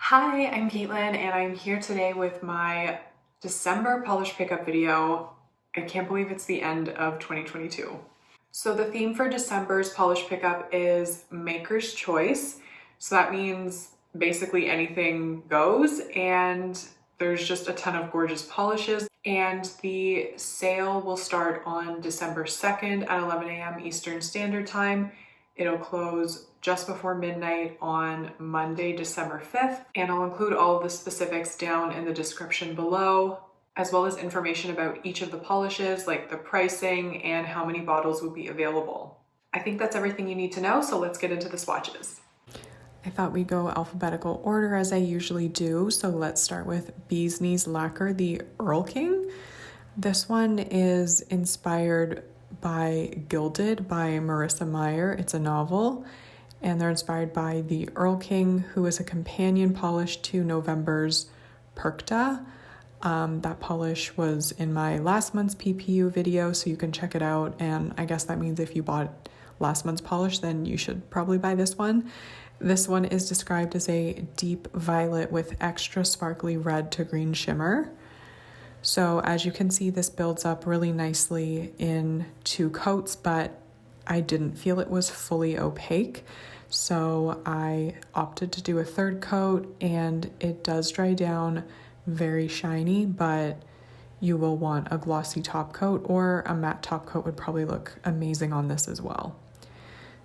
Hi, I'm Caitlin and I'm here today with my December polish pickup video. I can't believe it's the end of 2022. So the theme for December's polish pickup is Maker's Choice. So that means basically anything goes, and there's just a ton of gorgeous polishes, and the sale will start on December 2nd at 11 a.m. Eastern Standard Time. It'll close just before midnight on Monday, December 5th, and I'll include all of the specifics down in the description below, as well as information about each of the polishes, like the pricing and how many bottles will be available. I think that's everything you need to know, so let's get into the swatches. I thought we'd go alphabetical order as I usually do, so let's start with Bee's Knees Lacquer, the Earl King. This one is inspired by Gilded by Marissa Meyer. It's a novel, and they're inspired by the Earl King, who is a companion polish to November's Perkta. That polish was in my last month's PPU video, so you can check it out. And I guess that means if you bought last month's polish, then you should probably buy this one. This one is described as a deep violet with extra sparkly red to green shimmer. So as you can see, this builds up really nicely in 2 coats, but I didn't feel it was fully opaque. So I opted to do a 3rd coat, and it does dry down very shiny, but you will want a glossy top coat, or a matte top coat would probably look amazing on this as well.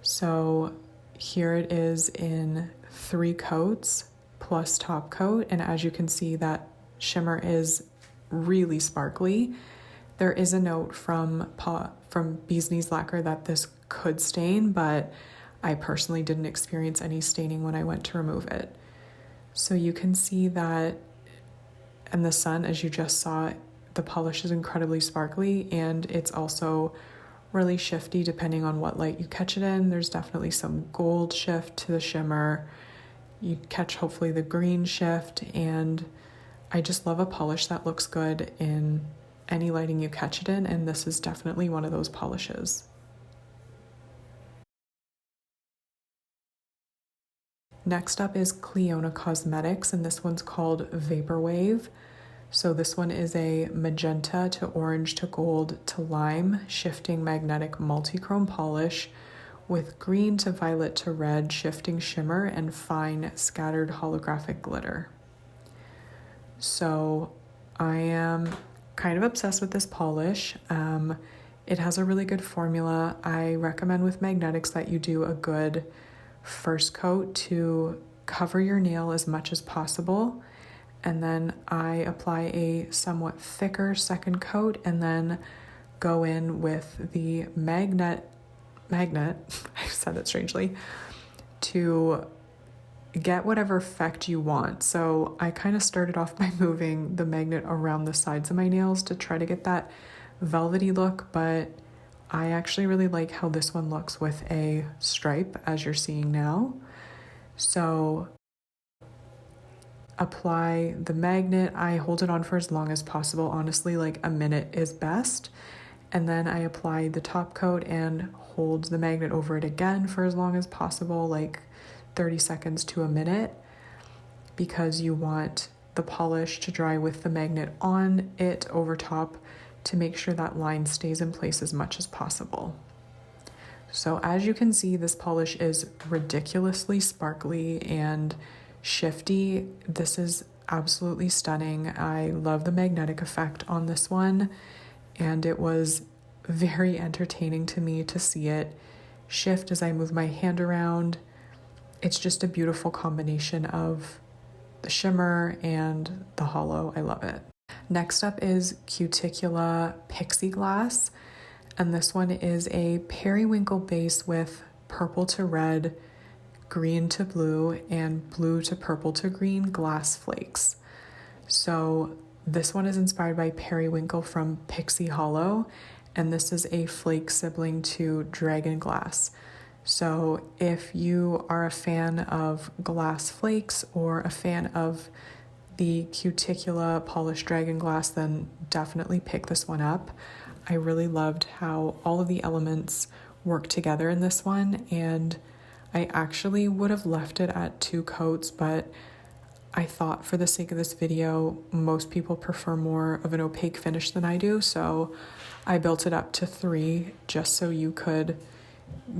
So here it is in 3 coats plus top coat, and as you can see, that shimmer is really sparkly. There is a note from Bee's Knees Lacquer that this could stain, but I personally didn't experience any staining when I went to remove it. So you can see that in the sun, as you just saw, the polish is incredibly sparkly, and it's also really shifty depending on what light you catch it in. There's definitely some gold shift to the shimmer. You catch hopefully the green shift, and I just love a polish that looks good in any lighting you catch it in, and this is definitely one of those polishes. Next up is Clionadh Cosmetics, and this one's called Vaporwave. So this one is a magenta to orange to gold to lime shifting magnetic multi-chrome polish with green to violet to red shifting shimmer and fine scattered holographic glitter. So I am kind of obsessed with this polish. It has a really good formula. I recommend with magnetics that you do a good first coat to cover your nail as much as possible, and then I apply a somewhat thicker second coat and then go in with the magnet I said that strangely, to get whatever effect you want. So I kind of started off by moving the magnet around the sides of my nails to try to get that velvety look, but I actually really like how this one looks with a stripe, as you're seeing now. So apply the magnet. I hold it on for as long as possible. Honestly, like a minute is best. And then I apply the top coat and hold the magnet over it again for as long as possible, like 30 seconds to a minute, because you want the polish to dry with the magnet on it over top to make sure that line stays in place as much as possible. So as you can see, this polish is ridiculously sparkly and shifty. This is absolutely stunning. I love the magnetic effect on this one, and it was very entertaining to me to see it shift as I move my hand around. It's just a beautiful combination of the shimmer and the hollow. I love it. Next up is Cuticula Pixie Glass, and this one is a periwinkle base with purple to red, green to blue, and blue to purple to green glass flakes. So this one is inspired by periwinkle from Pixie Hollow, and this is a flake sibling to Dragon Glass. So if you are a fan of glass flakes or a fan of the Cuticula Polished Dragon Glass, then definitely pick this one up. I really loved how all of the elements work together in this one, and I actually would have left it at 2 coats, but I thought for the sake of this video, most people prefer more of an opaque finish than I do, so I built it up to 3 just so you could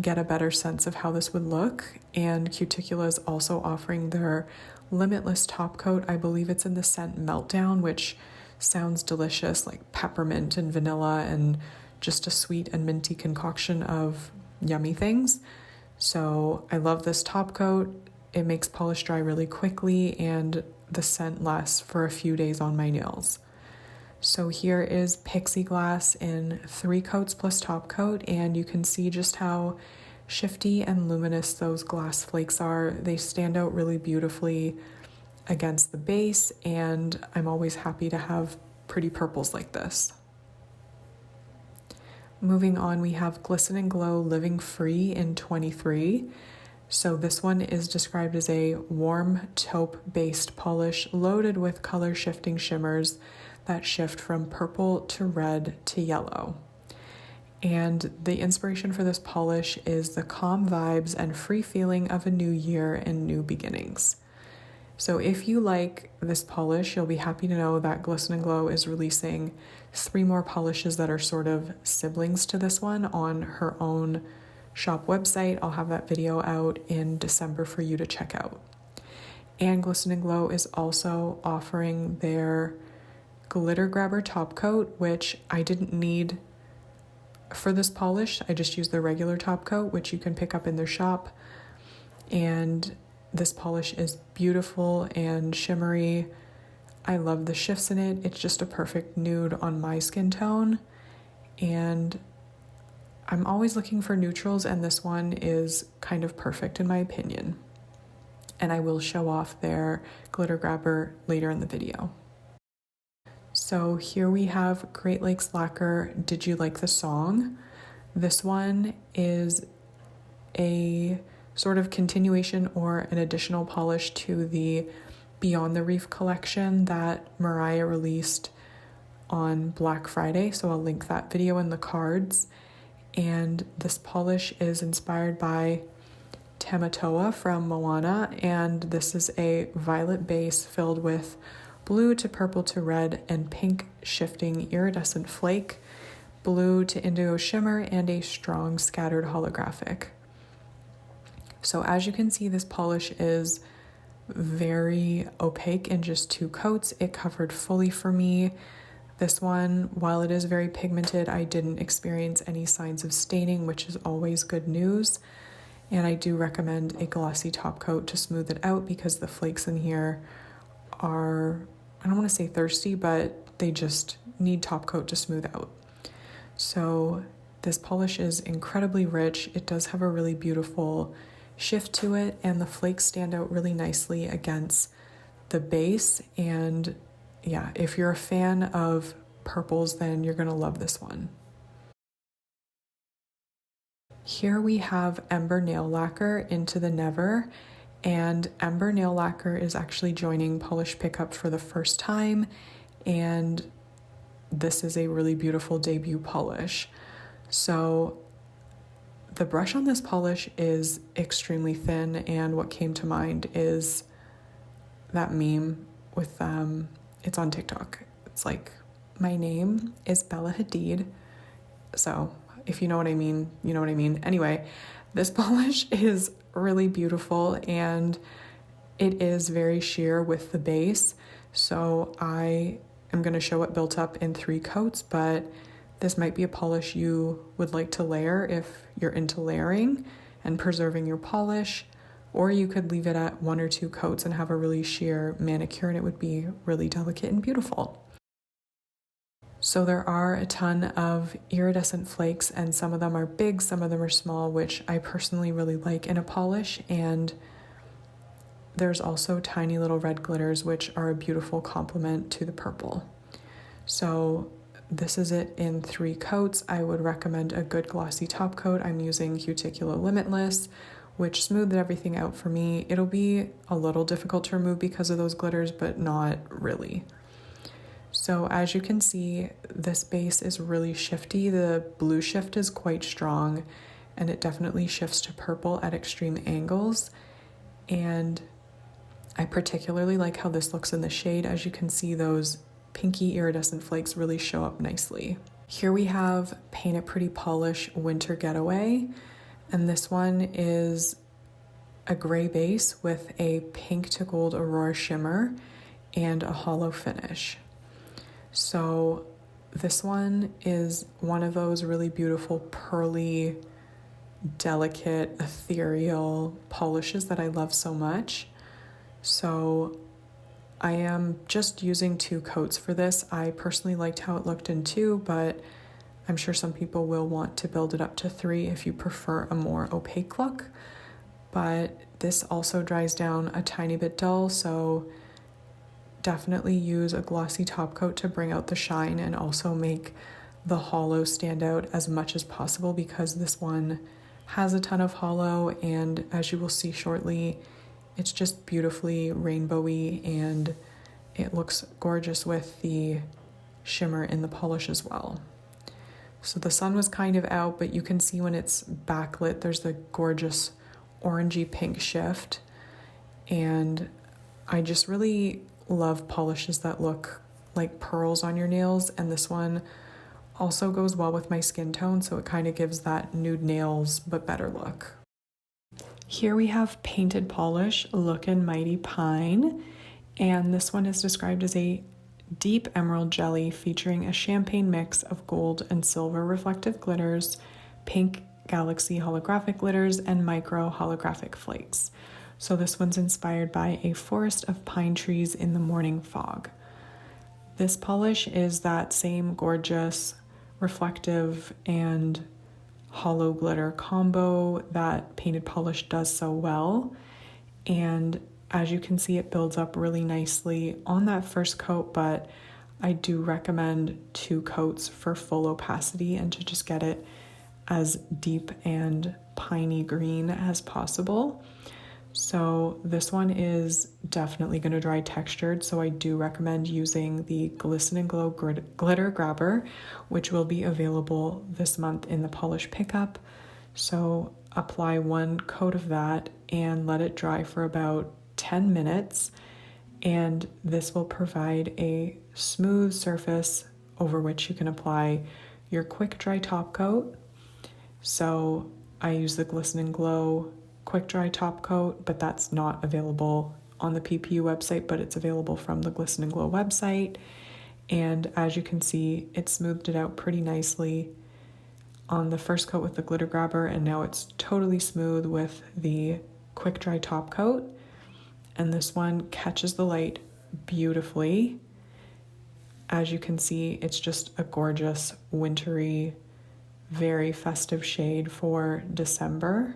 get a better sense of how this would look. And Cuticula is also offering their Limitless top coat. I believe it's in the scent Meltdown, which sounds delicious, like peppermint and vanilla and just a sweet and minty concoction of yummy things. So I love this top coat. It makes polish dry really quickly and the scent lasts for a few days on my nails. So here is Pixie Glass in 3 coats plus top coat, and you can see just how shifty and luminous those glass flakes are. They stand out really beautifully against the base, and I'm always happy to have pretty purples like this. Moving on, we have Glisten and Glow Living Free in 23. So this one is described as a warm taupe-based polish loaded with color shifting shimmers that shift from purple to red to yellow. And the inspiration for this polish is the calm vibes and free feeling of a new year and new beginnings. So if you like this polish, you'll be happy to know that Glisten and Glow is releasing 3 more polishes that are sort of siblings to this one on her own shop website. I'll have that video out in December for you to check out. And Glisten and Glow is also offering their Glitter Grabber top coat, which I didn't need for this polish. I just used their regular top coat, which you can pick up in their shop. And this polish is beautiful and shimmery. I love the shifts in it. It's just a perfect nude on my skin tone. And I'm always looking for neutrals, and this one is kind of perfect in my opinion. And I will show off their Glitter Grabber later in the video. So here we have Great Lakes Lacquer Did You Like the Song? This one is a sort of continuation or an additional polish to the Beyond the Reef collection that Mariah released on Black Friday. So I'll link that video in the cards. And this polish is inspired by Tamatoa from Moana, and this is a violet base filled with blue to purple to red and pink shifting iridescent flake, blue to indigo shimmer, and a strong scattered holographic. So as you can see, this polish is very opaque in just 2 coats. It covered fully for me. This one, while it is very pigmented, I didn't experience any signs of staining, which is always good news. And I do recommend a glossy top coat to smooth it out because the flakes in here are, I don't want to say thirsty, but they just need top coat to smooth out. So this polish is incredibly rich. It does have a really beautiful shift to it, and the flakes stand out really nicely against the base. And yeah, if you're a fan of purples, then you're gonna love this one. Here we have Ember Nail Lacquer Into the Never, and Ember Nail Lacquer is actually joining Polish Pickup for the first time, and this is a really beautiful debut polish. So the brush on this polish is extremely thin, and what came to mind is that meme with, it's on TikTok. It's like, my name is Bella Hadid. So if you know what I mean, you know what I mean. Anyway, this polish is really beautiful, and it is very sheer with the base. So I am going to show it built up in 3 coats, but this might be a polish you would like to layer if you're into layering and preserving your polish, or you could leave it at 1 or 2 coats and have a really sheer manicure, and it would be really delicate and beautiful. So there are a ton of iridescent flakes, and some of them are big, some of them are small, which I personally really like in a polish. And there's also tiny little red glitters, which are a beautiful complement to the purple. So this is it in 3 coats. I would recommend a good glossy top coat. I'm using Cuticula Limitless, which smoothed everything out for me. It'll be a little difficult to remove because of those glitters, but not really. So as you can see, this base is really shifty. The blue shift is quite strong, and it definitely shifts to purple at extreme angles. And I particularly like how this looks in the shade. As you can see, those pinky iridescent flakes really show up nicely. Here we have Paint It Pretty Polish Winter Getaway, and this one is a gray base with a pink to gold Aurora shimmer and a hollow finish. So this one is one of those really beautiful pearly, delicate, ethereal polishes that I love so much. So I am just using 2 coats for this. I personally liked how it looked in 2, but I'm sure some people will want to build it up to 3 if you prefer a more opaque look. But this also dries down a tiny bit dull, so definitely use a glossy top coat to bring out the shine and also make the hollow stand out as much as possible, because this one has a ton of hollow, and as you will see shortly, it's just beautifully rainbowy and it looks gorgeous with the shimmer in the polish as well. So the sun was kind of out, but you can see when it's backlit, there's the gorgeous orangey pink shift. And I just really love polishes that look like pearls on your nails. And this one also goes well with my skin tone, so it kind of gives that nude nails but better look. Here we have Painted Polish Lookin' Mighty Pine, and this one is described as a deep emerald jelly featuring a champagne mix of gold and silver reflective glitters, pink galaxy holographic glitters, and micro holographic flakes. So this one's inspired by a forest of pine trees in the morning fog. This polish is that same gorgeous, reflective, and hollow glitter combo that Painted Polish does so well. And as you can see, it builds up really nicely on that first coat, but I do recommend 2 coats for full opacity and to just get it as deep and piney green as possible. So this one is definitely going to dry textured, so I do recommend using the Glisten and Glow Glitter Grabber, which will be available this month in the polish pickup. So apply 1 coat of that and let it dry for about 10 minutes, and this will provide a smooth surface over which you can apply your quick dry top coat. So I use the Glisten and Glow quick dry top coat, but that's not available on the PPU website, but it's available from the Glisten and Glow website. And as you can see, it smoothed it out pretty nicely on the first coat with the glitter grabber, and now it's totally smooth with the quick dry top coat. And this one catches the light beautifully. As you can see, it's just a gorgeous wintry, very festive shade for December.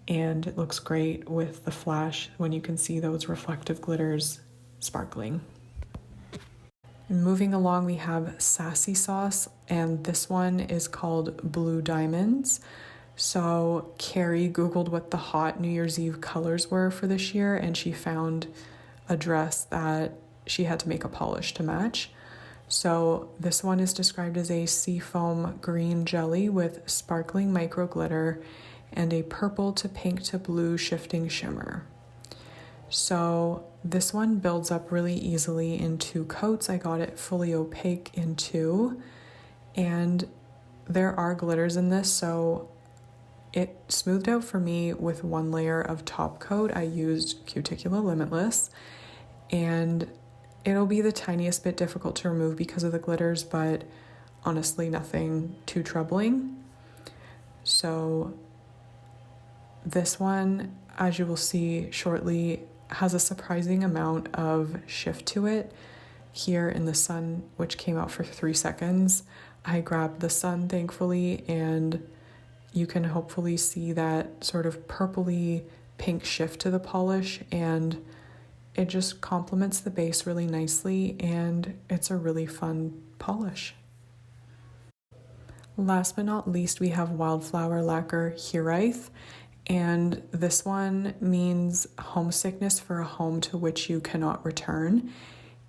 And it looks great with the flash when you can see those reflective glitters sparkling. And moving along, we have Sassy Sauce, and this one is called Blue Diamonds. So Carrie Googled what the hot New Year's Eve colors were for this year, and she found a dress that she had to make a polish to match. So this one is described as a seafoam green jelly with sparkling micro glitter and a purple to pink to blue shifting shimmer. So this one builds up really easily in 2 coats. I got it fully opaque in 2, and there are glitters in this, so it smoothed out for me with 1 layer of top coat. I used Cuticula Limitless, and it'll be the tiniest bit difficult to remove because of the glitters, but honestly nothing too troubling. So this one, as you will see shortly, has a surprising amount of shift to it. Here in the sun, which came out for 3 seconds, I grabbed the sun thankfully, and you can hopefully see that sort of purpley pink shift to the polish, and it just complements the base really nicely, and it's a really fun polish. Last but not least, we have Wildflower Lacquer Hiraeth, and this one means homesickness for a home to which you cannot return,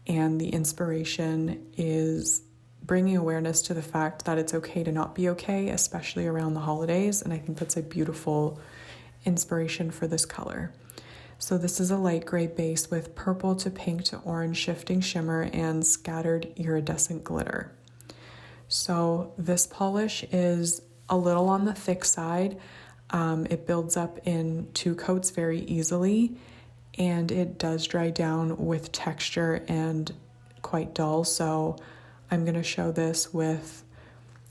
and the inspiration is bringing awareness to the fact that it's okay to not be okay, especially around the holidays, and I think that's a beautiful inspiration for this color. So this is a light gray base with purple to pink to orange shifting shimmer and scattered iridescent glitter. So this polish is a little on the thick side. It builds up in 2 coats very easily, and it does dry down with texture and quite dull. So I'm going to show this with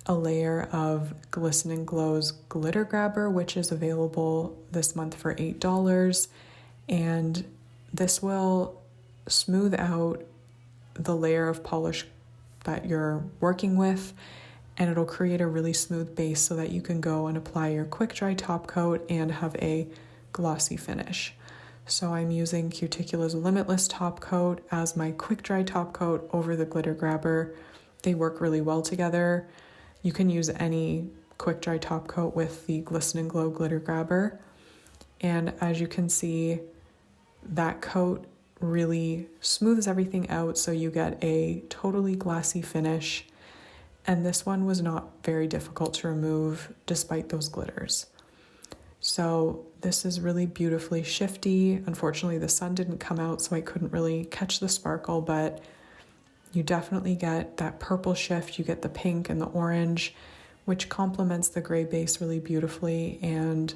a layer of Glisten and Glow's Glitter Grabber, which is available this month for $8. And this will smooth out the layer of polish that you're working with, and it'll create a really smooth base so that you can go and apply your quick dry top coat and have a glossy finish. So I'm using Cuticula's Limitless top coat as my quick dry top coat over the Glitter Grabber. They work really well together. You can use any quick dry top coat with the Glisten and Glow Glitter Grabber. And as you can see, that coat really smooths everything out so you get a totally glassy finish. And this one was not very difficult to remove despite those glitters. So this is really beautifully shifty. Unfortunately, the sun didn't come out, so I couldn't really catch the sparkle, but you definitely get that purple shift. You get the pink and the orange, which complements the gray base really beautifully. And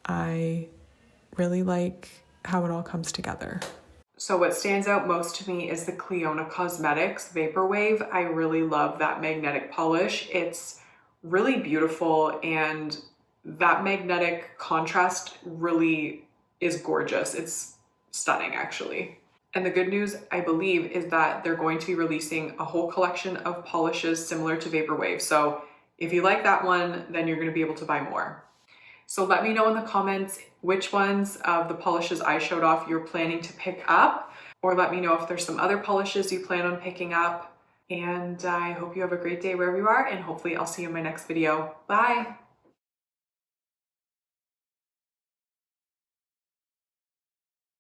I really like how it all comes together. So what stands out most to me is the Clionadh Cosmetics Vaporwave. I really love that magnetic polish. It's really beautiful, and that magnetic contrast really is gorgeous. It's stunning, actually. And the good news, I believe, is that they're going to be releasing a whole collection of polishes similar to Vaporwave. So if you like that one, then you're going to be able to buy more. So let me know in the comments which ones of the polishes I showed off you're planning to pick up, or let me know if there's some other polishes you plan on picking up. And I hope you have a great day wherever you are, and hopefully I'll see you in my next video. Bye!